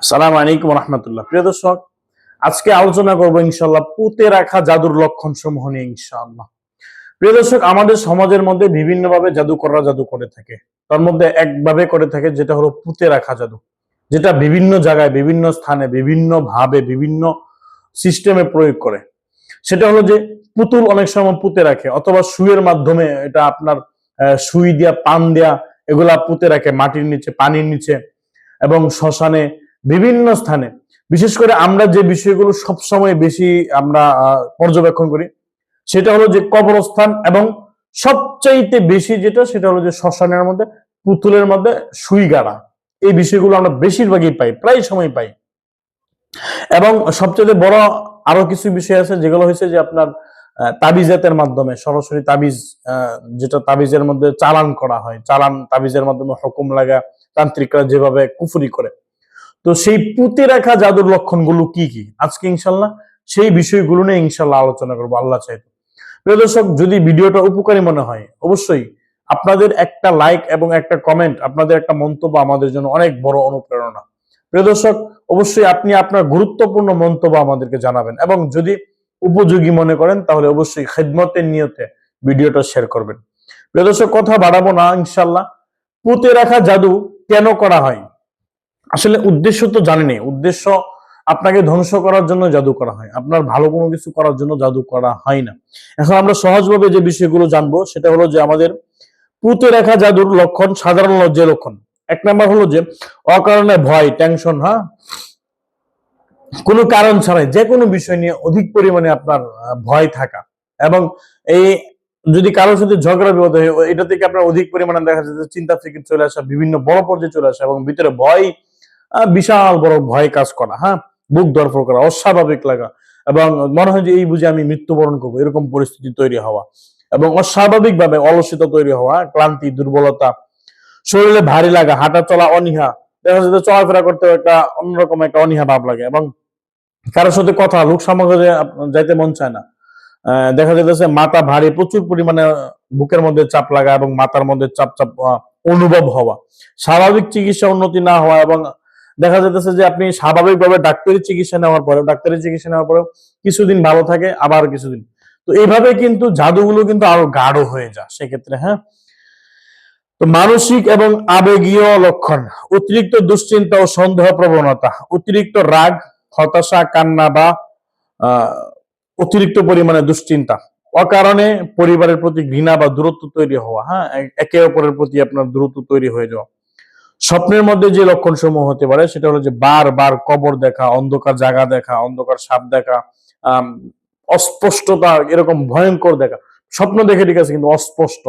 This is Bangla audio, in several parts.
আসসালামু আলাইকুম রহমতুল্লাহ। প্রিয় দর্শক, আজকে আলোচনা করবো ইনশাল্লাহ পুঁতে রাখা জাদুর লক্ষণ সমূহ নিয়ে ইনশাআল্লাহ। প্রিয় দর্শক, আমাদের সমাজের মধ্যে বিভিন্ন ভাবে জাদু করে থাকে। তার মধ্যে একভাবে করে থাকে, যেটা হলো পুঁতে রাখা জাদু, যেটা বিভিন্ন জায়গায়, বিভিন্ন স্থানে, বিভিন্ন ভাবে, বিভিন্ন সিস্টেমে প্রয়োগ করে। সেটা হলো যে পুতুল অনেক সময় পুঁতে রাখে, অথবা সুইয়ের মাধ্যমে, এটা আপনার সুই দিয়া, পান দেয়া, এগুলা পুঁতে রাখে মাটির নিচে, পানির নিচে এবং শ্মশানে, বিভিন্ন স্থানে। বিশেষ করে আমরা যে বিষয়গুলো সবসময় বেশি আমরা পর্যবেক্ষণ করি, সেটা হলো যে কবরস্থান, এবং সবচাইতে বেশি যেটা, সেটা হলো যে শ্মশানের মধ্যে পুতুলের মধ্যে সুই গাড়া। এই বিষয়গুলো আমরা বেশিরভাগই পাই, প্রায় সময় পাই। এবং সবচেয়ে বড় আরো কিছু বিষয় আছে, যেগুলো হয়েছে যে আপনার তাবিজাতের মাধ্যমে, সরাসরি তাবিজ, যেটা তাবিজের মধ্যে চালান করা হয়, চালান তাবিজের মাধ্যমে হুকুম লাগা, তান্ত্রিকরা যেভাবে কুফরি করে। তো সেই পুঁতে রাখা জাদুর লক্ষণগুলো কি কি, আজকে ইনশাল্লাহ সেই বিষয়গুলো নিয়ে ইনশাল্লাহ আলোচনা করবো আল্লাহ চাইতে। প্রিয় দর্শক, যদি ভিডিওটা উপকারী মনে হয়, অবশ্যই আপনাদের একটা লাইক এবং একটা কমেন্ট, আপনাদের একটা মন্তব্য আমাদের জন্য অনেক বড় অনুপ্রেরণা। প্রিয় দর্শক, অবশ্যই আপনি আপনার গুরুত্বপূর্ণ মন্তব্য আমাদেরকে জানাবেন, এবং যদি উপযোগী মনে করেন তাহলে অবশ্যই খেদমতের নিয়তে ভিডিওটা শেয়ার করবেন। প্রিয় দর্শক, কথা বাড়াবো না, ইনশাল্লাহ পুঁতে রাখা জাদু কেন করা হয়? আসলে উদ্দেশ্য তো জানেনি। উদ্দেশ্য আপনাকে ধ্বংস করার জন্য জাদু করা হয়, আপনার ভালো কোনো কিছু করার জন্য জাদু করা হয় না। এখন আমরা সহজভাবে যে বিষয়গুলো জানবো, সেটা হলো যে আমাদের পুঁতে রাখা জাদুর লক্ষণ, সাধারণ যে লক্ষণ। এক নাম্বার হলো যে অকারণে ভয়, টেনশন, হ্যাঁ, কোনো কারণ ছাড়াই যে কোনো বিষয় নিয়ে অধিক পরিমাণে আপনার ভয় থাকা, এবং এই যদি কারোর সাথে ঝগড়া বিবাদ হয়, এটা থেকে আপনার অধিক পরিমাণে দেখা যাচ্ছে চিন্তা ফিকির চলে আসা, বিভিন্ন বড় পর্যায়ে চলে আসা, এবং ভিতরে ভয়, বিশাল বড় ভয় কাজ করা, হ্যাঁ, বুক ধরফর করা, অস্বাভাবিক লাগা, এবং মনে হয় যে এই বুঝে আমি মৃত্যুবরণ করবো, এরকম পরিস্থিতি তৈরি হওয়া, এবং অস্বাভাবিক ভাবে অলসতা তৈরি হওয়া, ক্লান্তি, দুর্বলতা, শরীরে ভারী লাগা, হাঁটা চলা অনীহা, দেখা যাচ্ছে চলাফেরা করতে একটা অন্যরকম একটা অনীহা ভাব লাগে, এবং কারোর সাথে কথা, লোক সমাগমে যাইতে মন চায় না। দেখা যাইতেছে মাথা ভারী, প্রচুর পরিমাণে বুকের মধ্যে চাপ লাগা, এবং মাথার মধ্যে চাপ চাপ অনুভব হওয়া, স্বাভাবিক চিকিৎসা উন্নতি না হওয়া, এবং দেখা যাইতেছে যে আপনি স্বাভাবিকভাবে ডাক্তারি চিকিৎসা নেওয়ার পরেও কিছুদিন ভালো থাকে, আবার কিছুদিন। তো এইভাবে কিন্তু জাদুগুলো কিন্তু আরো গাঢ় হয়ে যায় সেক্ষেত্রে, হ্যাঁ। তো মানসিক এবং আবেগীয় লক্ষণ: অতিরিক্ত দুশ্চিন্তা ও সন্দেহ প্রবণতা, অতিরিক্ত রাগ, হতাশা, কান্না, বা অতিরিক্ত পরিমাণে দুশ্চিন্তা, অকারণে পরিবারের প্রতি ঘৃণা বা দূরত্ব তৈরি হওয়া, হ্যাঁ, একে অপরের প্রতি আপনার দূরত্ব তৈরি হয়ে যাওয়া। স্বপ্নের মধ্যে যে লক্ষণ সমূহ হতে পারে, সেটা হলো যে বারবার কবর দেখা, অন্ধকার জায়গা দেখা, অন্ধকার সাপ দেখা, অস্পষ্টতা, এরকম ভয়ঙ্কর দেখা স্বপ্ন দেখে, ঠিক আছে, কিন্তু অস্পষ্ট,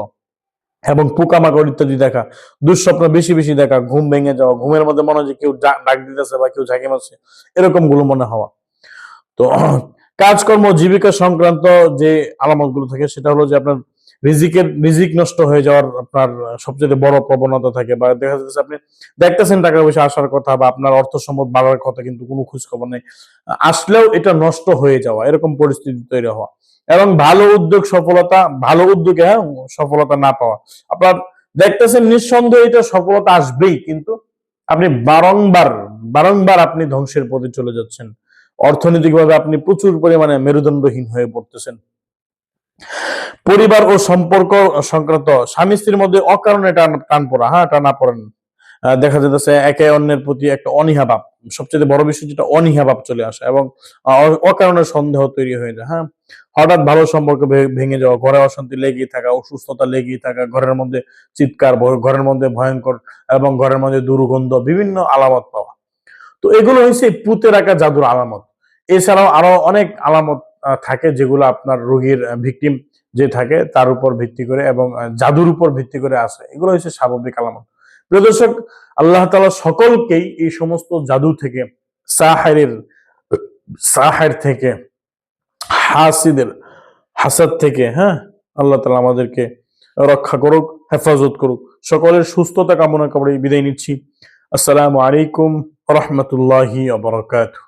এবং পোকামাকড় ইত্যাদি দেখা, দুঃস্বপ্ন বেশি বেশি দেখা, ঘুম ভেঙে যাওয়া, ঘুমের মধ্যে মনে হয় যে কেউ ডাক দিতেছে বা কেউ ঝাঁকি মারছে, এরকম গুলো মনে হওয়া। তো কাজকর্ম, জীবিকা সংক্রান্ত যে আলামত গুলো থাকে, সেটা হলো যে আপনার রিজিক নষ্ট হয়ে যাওয়ার আপনার সবচেয়ে বড় প্রবণতা থাকে, বা দেখা যাচ্ছে আপনি দেখতেছেন টাকা পয়সা আসার কথা, বা আপনার অর্থ সম্পদ বাড়ার কথা, কিন্তু কোনো খোঁজ খবর নেই, আসলেও এটা নষ্ট হয়ে যাওয়া, এরকম পরিস্থিতি তৈরি হওয়া। এবং ভালো উদ্যোগে, হ্যাঁ, সফলতা না পাওয়া। আপনার দেখতেছেন নিঃসন্দেহে এটা সফলতা আসবেই, কিন্তু আপনি বারংবার আপনি ধ্বংসের পথে চলে যাচ্ছেন। অর্থনৈতিকভাবে আপনি প্রচুর পরিমাণে মেরুদণ্ডহীন হয়ে পড়তেছেন। পরিবার ও সম্পর্ক সংক্রান্ত: স্বামী স্ত্রীর মধ্যে অকারণে টান পড়া, হ্যাঁ, টানা পড়েন, দেখা যাচ্ছে একে অন্যের প্রতি একটা অনীহা ভাব, সবচেয়ে বড় বিষয় যেটা অনীহা ভাব চলে আসে, এবং অকারণে সন্দেহ তৈরি হয়ে যায়, হ্যাঁ। হঠাৎ ভালো সম্পর্ক ভেঙে যাওয়া, ঘরে অশান্তি লেগেই থাকা, অসুস্থতা লেগেই থাকা, ঘরের মধ্যে চিৎকার, ঘরের মধ্যে ভয়ঙ্কর, এবং ঘরের মধ্যে দুর্গন্ধ, বিভিন্ন আলামত পাওয়া। তো এগুলো হচ্ছে পুঁতে রাখা জাদুর আলামত। এছাড়াও আরো অনেক আলামত থাকে, যেগুলো আপনার রোগীর ভিকটিম যে থাকে তার উপর ভিত্তি করে, এবং জাদুর উপর ভিত্তি করে আসে। এগুলো হচ্ছে স্বাভাবিক আলামত। প্রিয় দর্শক, আল্লাহ তাআলা সকলকেই এই সমস্ত জাদু থেকে, সাহের থেকে, হাসিদের হাসাদ থেকে, হ্যাঁ, আল্লাহ তাআলা আমাদেরকে রক্ষা করুক, হেফাজত করুক। সকলের সুস্থতা কামনা করে বিদায় নিচ্ছি। আসসালামু আলাইকুম ওয়া রাহমাতুল্লাহি ওয়া বারাকাতুহু।